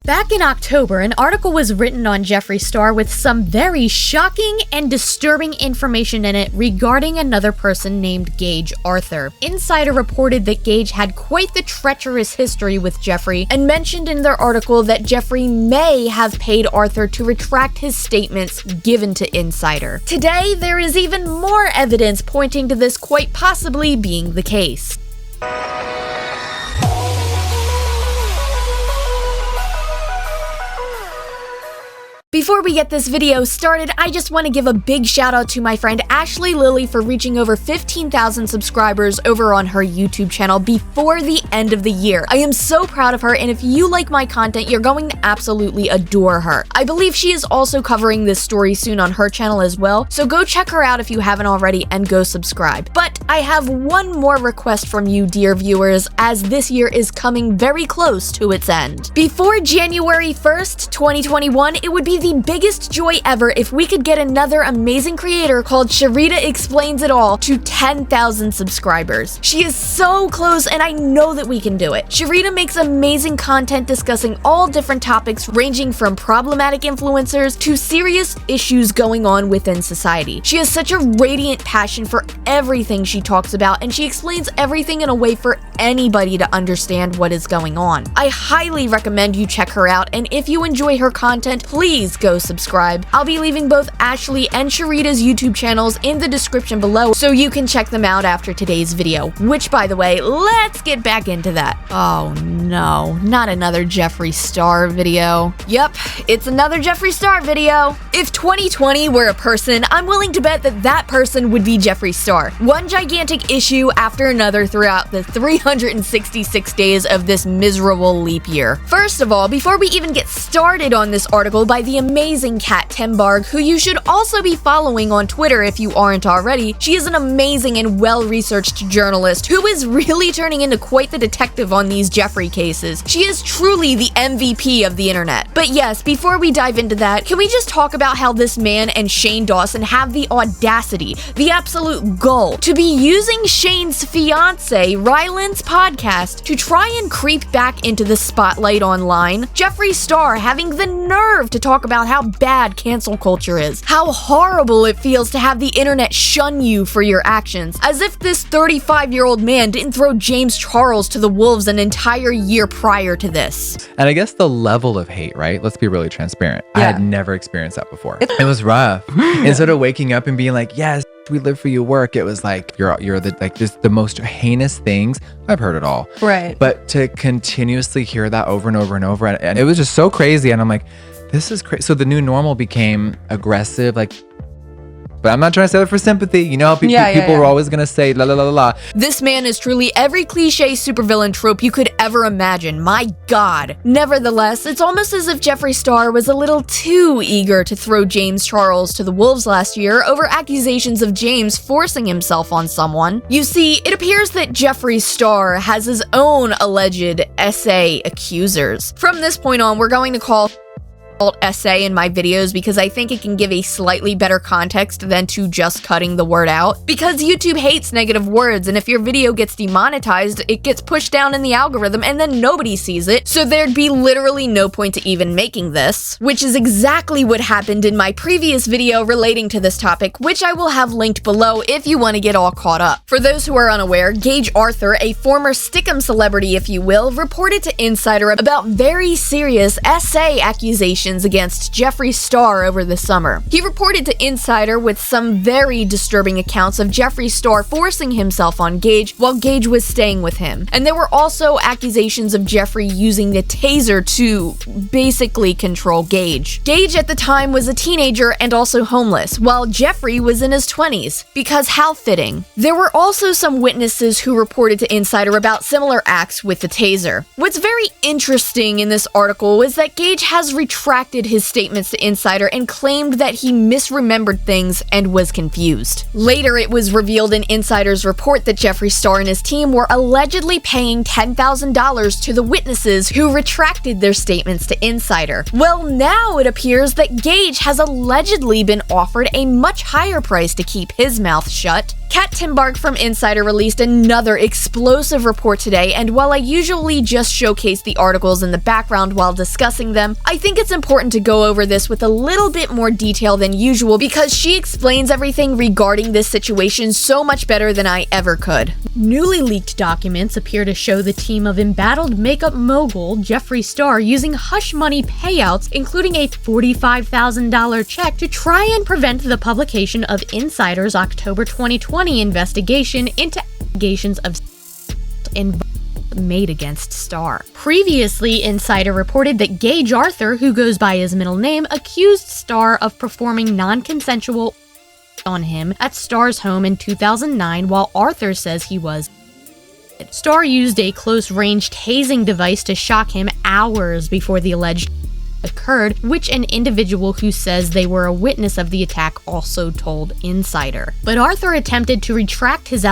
Back in October, an article was written on Jeffree Star with some very shocking and disturbing information in it regarding another person named Gage Arthur. Insider reported that Gage had quite the treacherous history with Jeffree and mentioned in their article that Jeffree may have paid Arthur to retract his statements given to Insider. Today, there is even more evidence pointing to this quite possibly being the case. Before we get this video started, I just want to give a big shout out to my friend Ashley Lilly for reaching over 15,000 subscribers over on her YouTube channel before the end of the year. I am so proud of her, and if you like my content, you're going to absolutely adore her. I believe she is also covering this story soon on her channel as well, so go check her out if you haven't already and go subscribe. But I have one more request from you, dear viewers, as this year is coming very close to its end. Before January 1st, 2021, it would be the biggest joy ever if we could get another amazing creator called Sharita Explains It All to 10,000 subscribers. She is so close, and I know that we can do it. Sharita makes amazing content discussing all different topics ranging from problematic influencers to serious issues going on within society. She has such a radiant passion for everything she talks about, and she explains everything in a way for anybody to understand what is going on. I highly recommend you check her out, and if you enjoy her content, please go subscribe. I'll be leaving both Ashley and Sharita's YouTube channels in the description below so you can check them out after today's video, which, by the way, let's get back into that. Oh no, not another Jeffree Star video. Yep, it's another Jeffree Star video. If 2020 were a person, I'm willing to bet that that person would be Jeffree Star. One gigantic issue after another throughout the 366 days of this miserable leap year. First of all, before we even get started on this article by the amazing Kat Tembarg, who you should also be following on Twitter if you aren't already, she is an amazing and well-researched journalist who is really turning into quite the detective on these Jeffree cases. She is truly the MVP of the internet. But yes, before we dive into that, can we just talk about how this man and Shane Dawson have the audacity, the absolute gall, to be using Shane's fiance, Ryland's podcast, to try and creep back into the spotlight online? Jeffree Star having the nerve to talk about how bad cancel culture is, how horrible it feels to have the internet shun you for your actions, as if this 35-year-old man didn't throw James Charles to the wolves an entire year prior to this. And I guess the level of hate, right? Let's be really transparent. Yeah. I had never experienced that before. It was rough. Instead of waking up and being like, yes, we live for you work, it was like you're the like just the most heinous things. I've heard it all. Right. But to continuously hear that over and over and over, and it was just so crazy. And I'm like, this is crazy. So the new normal became aggressive, like, but I'm not trying to say that for sympathy. You know, people are always going to say la la la la la. This man is truly every cliche supervillain trope you could ever imagine. My God. Nevertheless, it's almost as if Jeffree Star was a little too eager to throw James Charles to the wolves last year over accusations of James forcing himself on someone. You see, it appears that Jeffree Star has his own alleged SA accusers. From this point on, we're going to call essay in my videos because I think it can give a slightly better context than to just cutting the word out. Because YouTube hates negative words, and if your video gets demonetized, it gets pushed down in the algorithm and then nobody sees it, so there'd be literally no point to even making this, which is exactly what happened in my previous video relating to this topic, which I will have linked below if you want to get all caught up. For those who are unaware, Gage Arthur, a former Stickum celebrity if you will, reported to Insider about very serious SA accusations against Jeffree Star over the summer. He reported to Insider with some very disturbing accounts of Jeffree Star forcing himself on Gage while Gage was staying with him. And there were also accusations of Jeffree using the taser to basically control Gage. Gage at the time was a teenager and also homeless, while Jeffree was in his 20s, because how fitting. There were also some witnesses who reported to Insider about similar acts with the taser. What's very interesting in this article is that Gage has retracted his statements to Insider and claimed that he misremembered things and was confused. Later, it was revealed in Insider's report that Jeffree Star and his team were allegedly paying $10,000 to the witnesses who retracted their statements to Insider. Well, now it appears that Gage has allegedly been offered a much higher price to keep his mouth shut. Kat Timbark from Insider released another explosive report today, and while I usually just showcase the articles in the background while discussing them, I think it's important to go over this with a little bit more detail than usual because she explains everything regarding this situation so much better than I ever could. Newly leaked documents appear to show the team of embattled makeup mogul Jeffree Star using hush money payouts, including a $45,000 check to try and prevent the publication of Insider's October 2020 investigation into allegations of made against Star. Previously, Insider reported that Gage Arthur, who goes by his middle name, accused Star of performing non-consensual on him at Star's home in 2009, while Arthur says he was. Star used a close-range tasing device to shock him hours before the alleged occurred, which an individual who says they were a witness of the attack also told Insider. But Arthur attempted to retract his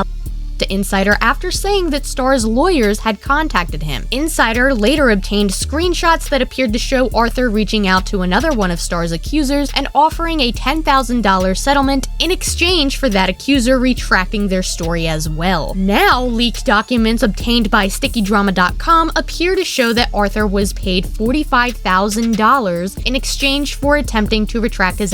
to Insider after saying that Star's lawyers had contacted him. Insider later obtained screenshots that appeared to show Arthur reaching out to another one of Star's accusers and offering a $10,000 settlement in exchange for that accuser retracting their story as well. Now, leaked documents obtained by StickyDrama.com appear to show that Arthur was paid $45,000 in exchange for attempting to retract his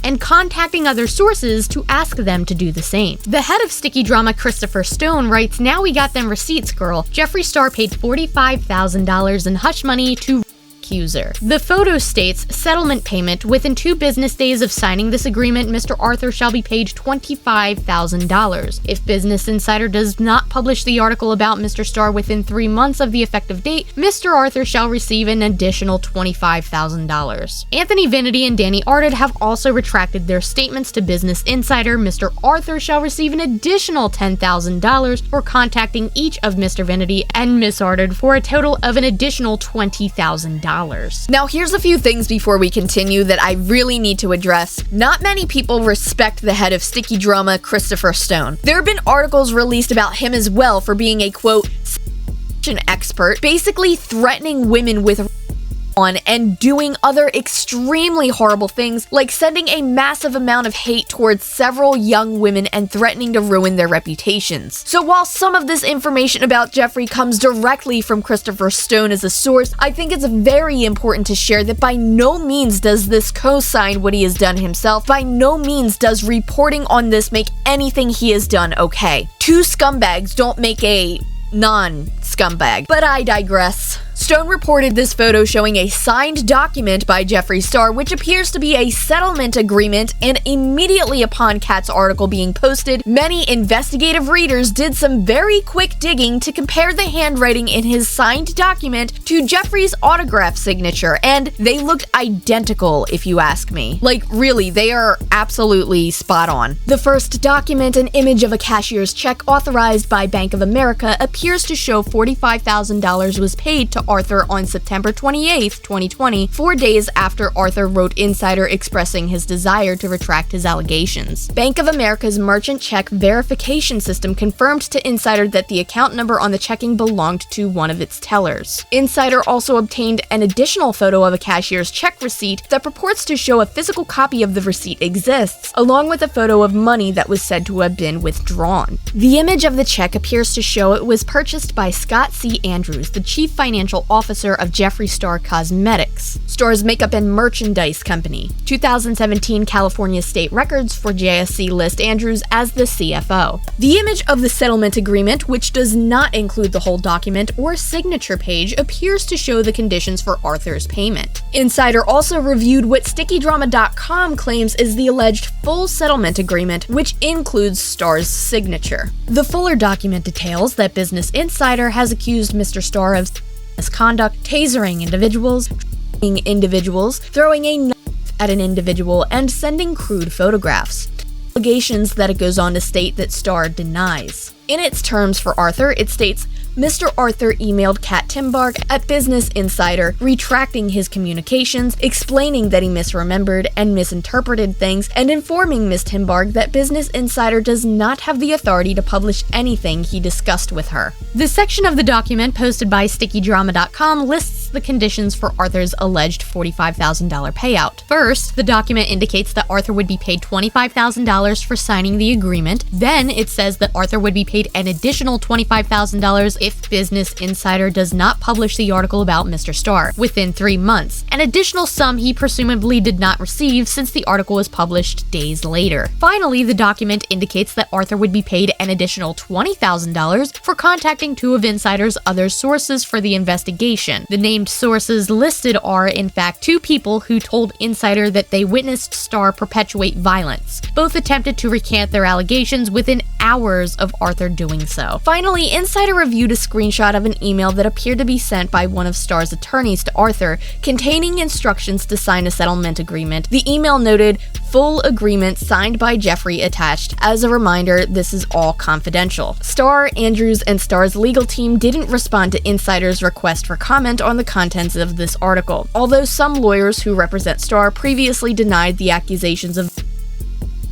and contacting other sources to ask them to do the same. The head of Sticky Drama, Christopher Stone, writes, "Now we got them receipts, girl. Jeffree Star paid $45,000 in hush money to accuser." The photo states, "Settlement payment. Within 2 business days of signing this agreement, Mr. Arthur shall be paid $25,000. If Business Insider does not publish the article about Mr. Star within 3 months of the effective date, Mr. Arthur shall receive an additional $25,000. Anthony Vinity and Danny Arded have also retracted their statements to Business Insider. Mr. Arthur shall receive an additional $10,000 for contacting each of Mr. Vinity and Miss Arded for a total of an additional $20,000. Now here's a few things before we continue that I really need to address. Not many people respect the head of Sticky Drama, Christopher Stone. There have been articles released about him as well for being a quote expert, basically threatening women with and doing other extremely horrible things like sending a massive amount of hate towards several young women and threatening to ruin their reputations. So while some of this information about Jeffree comes directly from Christopher Stone as a source, I think it's very important to share that by no means does this co-sign what he has done himself. By no means does reporting on this make anything he has done okay. 2 scumbags don't make a non-scumbag. But I digress. Stone reported this photo showing a signed document by Jeffree Star, which appears to be a settlement agreement, and immediately upon Kat's article being posted, many investigative readers did some very quick digging to compare the handwriting in his signed document to Jeffree's autograph signature, and they looked identical, if you ask me. Like, really, they are absolutely spot on. The first document, an image of a cashier's check authorized by Bank of America, appears to show $45,000 was paid to Arthur on September 28, 2020, 4 days after Arthur wrote Insider expressing his desire to retract his allegations. Bank of America's merchant check verification system confirmed to Insider that the account number on the checking belonged to one of its tellers. Insider also obtained an additional photo of a cashier's check receipt that purports to show a physical copy of the receipt exists, along with a photo of money that was said to have been withdrawn. The image of the check appears to show it was purchased by Scott C. Andrews, the chief financial officer of Jeffree Star Cosmetics, Star's makeup and merchandise company. 2017 California state records for JSC list Andrews as the CFO. The image of the settlement agreement, which does not include the whole document or signature page, appears to show the conditions for Arthur's payment. Insider also reviewed what StickyDrama.com claims is the alleged full settlement agreement, which includes Star's signature. The fuller document details that Business Insider has accused Mr. Star of misconduct, tasering individuals, throwing a knife at an individual, and sending crude photographs. Allegations that it goes on to state that Star denies. In its terms for Arthur, it states, Mr. Arthur emailed Kat Timbarg at Business Insider, retracting his communications, explaining that he misremembered and misinterpreted things, and informing Ms. Timbarg that Business Insider does not have the authority to publish anything he discussed with her. The section of the document posted by StickyDrama.com lists the conditions for Arthur's alleged $45,000 payout. First, the document indicates that Arthur would be paid $25,000 for signing the agreement. Then it says that Arthur would be paid an additional $25,000 if Business Insider does not publish the article about Mr. Star within 3 months, an additional sum he presumably did not receive since the article was published days later. Finally, the document indicates that Arthur would be paid an additional $20,000 for contacting 2 of Insider's other sources for the investigation. The named sources listed are, in fact, 2 people who told Insider that they witnessed Star perpetuate violence. Both attempted to recant their allegations within hours of Arthur doing so. Finally, Insider reviewed a screenshot of an email that appeared to be sent by one of Star's attorneys to Arthur, containing instructions to sign a settlement agreement. The email noted, "Full agreement signed by Jeffree attached. As a reminder, this is all confidential." Star, Andrews, and Star's legal team didn't respond to Insider's request for comment on the contents of this article, although some lawyers who represent Star previously denied the accusations of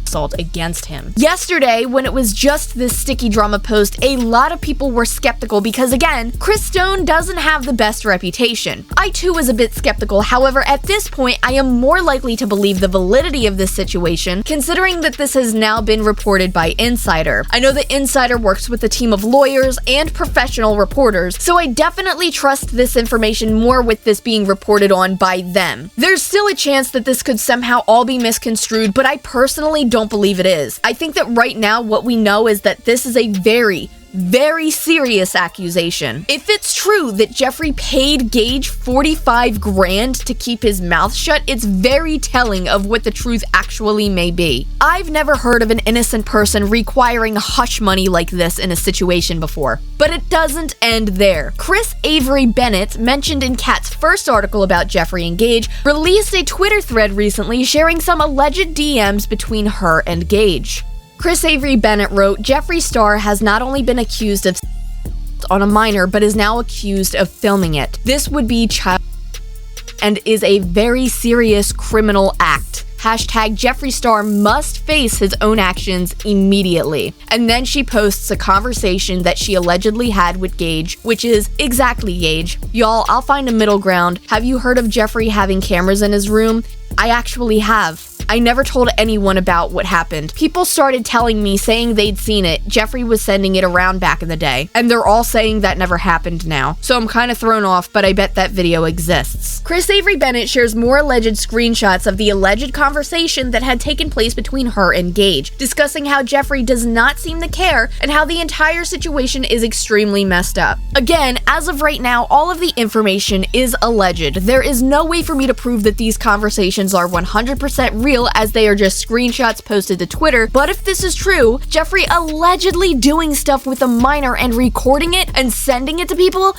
assault against him. Yesterday, when it was just this Sticky Drama post, a lot of people were skeptical because, again, Chris Stone doesn't have the best reputation. I too was a bit skeptical, however, at this point, I am more likely to believe the validity of this situation, considering that this has now been reported by Insider. I know that Insider works with a team of lawyers and professional reporters, so I definitely trust this information more with this being reported on by them. There's still a chance that this could somehow all be misconstrued, but I personally don't believe it is. I think that right now what we know is that this is a very serious accusation. If it's true that Jeffree paid Gage $45 grand to keep his mouth shut, it's very telling of what the truth actually may be. I've never heard of an innocent person requiring hush money like this in a situation before. But it doesn't end there. Chris Avery Bennett, mentioned in Kat's first article about Jeffree and Gage, released a Twitter thread recently sharing some alleged DMs between her and Gage. Chris Avery Bennett wrote, "Jeffree Star has not only been accused of on a minor, but is now accused of filming it. This would be child and is a very serious criminal act. Hashtag Jeffree Star must face his own actions immediately." And then she posts a conversation that she allegedly had with Gage, which is exactly Gage. "Y'all, I'll find a middle ground. Have you heard of Jeffree having cameras in his room? I actually have. I never told anyone about what happened. People started telling me, saying they'd seen it. Jeffree was sending it around back in the day. And they're all saying that never happened now. So I'm kind of thrown off, but I bet that video exists." Chris Avery Bennett shares more alleged screenshots of the alleged conversation that had taken place between her and Gage, discussing how Jeffree does not seem to care and how the entire situation is extremely messed up. Again, as of right now, all of the information is alleged. There is no way for me to prove that these conversations are 100% real, as they are just screenshots posted to Twitter, but if this is true, Jeffree allegedly doing stuff with a minor and recording it and sending it to people,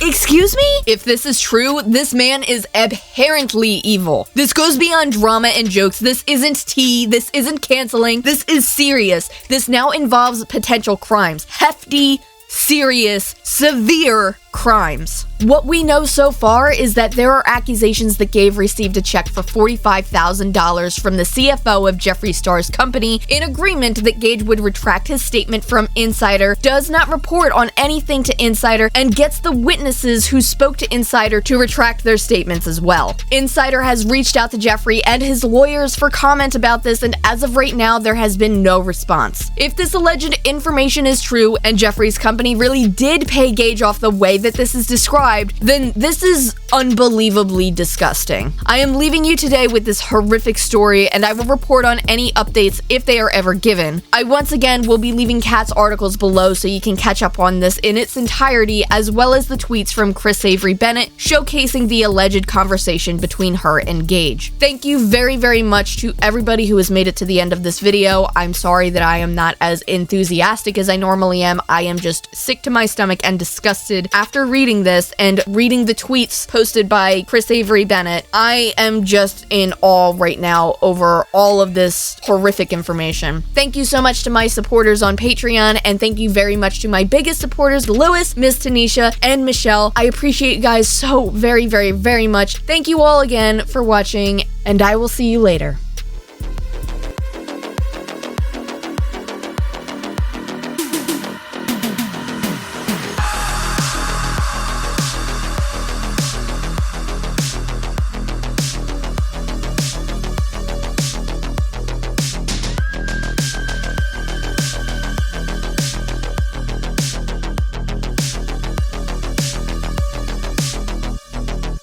excuse me? If this is true, this man is apparently evil. This goes beyond drama and jokes. This isn't tea. This isn't canceling. This is serious. This now involves potential crimes. Hefty, serious, severe crimes. What we know so far is that there are accusations that Gabe received a check for $45,000 from the CFO of Jeffree Star's company in agreement that Gage would retract his statement from Insider, does not report on anything to Insider, and gets the witnesses who spoke to Insider to retract their statements as well. Insider has reached out to Jeffree and his lawyers for comment about this, and as of right now, there has been no response. If this alleged information is true and Jeffree's company really did pay Gage off the way that this is described, then this is unbelievably disgusting. I am leaving you today with this horrific story, and I will report on any updates if they are ever given. I once again will be leaving Kat's articles below so you can catch up on this in its entirety, as well as the tweets from Chris Avery Bennett showcasing the alleged conversation between her and Gage. Thank you very, very much to everybody who has made it to the end of this video. I'm sorry that I am not as enthusiastic as I normally am. I am just sick to my stomach and disgusted after after reading this and reading the tweets posted by Chris Avery Bennett, I am just in awe right now over all of this horrific information. Thank you so much to my supporters on Patreon, and thank you very much to my biggest supporters, Lewis, Miss Tanisha, and Michelle. I appreciate you guys so very, very, very much. Thank you all again for watching, and I will see you later.